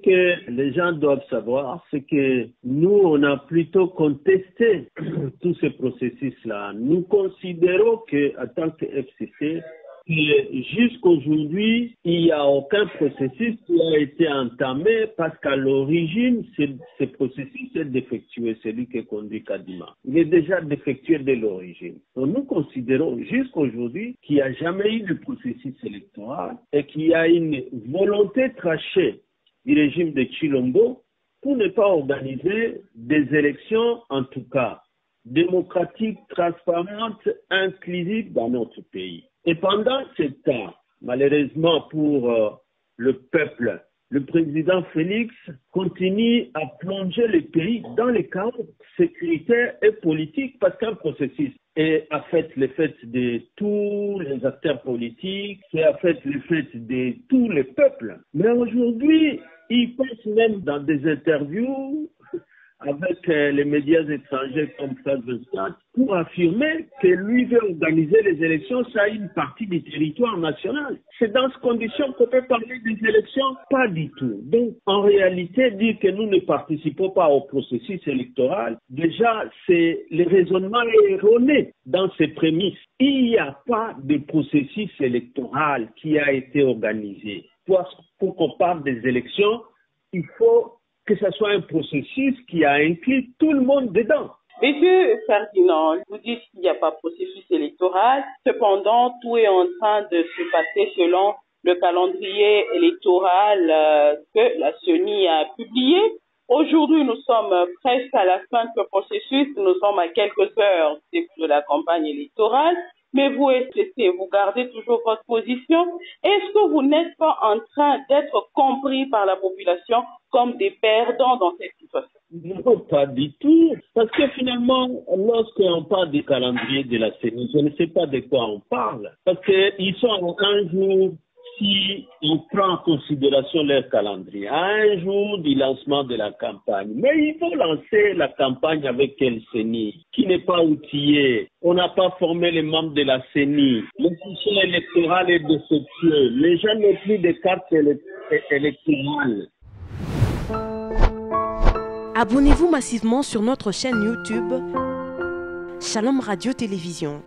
que les gens doivent savoir, c'est que nous, on a plutôt contesté tous ces processus-là. Nous considérons qu'en tant que FCC, jusqu'aujourd'hui, il n'y a aucun processus qui a été entamé parce qu'à l'origine, ce processus est défectueux, celui qui conduit Kadima. Il est déjà défectueux dès l'origine. Donc nous considérons jusqu'aujourd'hui qu'il n'y a jamais eu de processus électoral et qu'il y a une volonté trachée du régime de Chilombo pour ne pas organiser des élections, en tout cas, démocratiques, transparentes, inclusives dans notre pays. Et pendant ce temps, malheureusement pour le peuple, le président Félix continue à plonger le pays dans les chaos sécuritaires et politiques parce qu'un processus est à fait le fait de tous les acteurs politiques, c'est à fait le fait de tous les peuples. Mais aujourd'hui, il passe même dans des interviews avec les médias étrangers comme France 24 pour affirmer que lui veut organiser les élections sur une partie du territoire national. C'est dans ces conditions qu'on peut parler des élections? Pas du tout. Donc, en réalité, dire que nous ne participons pas au processus électoral, déjà, c'est le raisonnement erroné dans ces prémices. Il n'y a pas de processus électoral qui a été organisé. Pour qu'on parle des élections, il faut que ce soit un processus qui a inclus tout le monde dedans. Monsieur Ferdinand, vous dites qu'il n'y a pas de processus électoral. Cependant, tout est en train de se passer selon le calendrier électoral que la CENI a publié. Aujourd'hui, nous sommes presque à la fin de ce processus. Nous sommes à quelques heures de la campagne électorale. Mais vous, vous gardez toujours votre position. Est-ce que vous n'êtes pas en train d'être compris par la population comme des perdants dans cette situation? Non, pas du tout. Parce que finalement, lorsqu'on parle du calendrier de la CENI, je ne sais pas de quoi on parle. Parce qu'ils sont à un jour, si on prend en considération leur calendrier, à un jour du lancement de la campagne. Mais il faut lancer la campagne avec quelle CENI qui n'est pas outillée. On n'a pas formé les membres de la CENI. Le fichier électoral est défectueux. Les gens n'ont plus de cartes électorales. Abonnez-vous massivement sur notre chaîne YouTube Shalom Radio Télévision.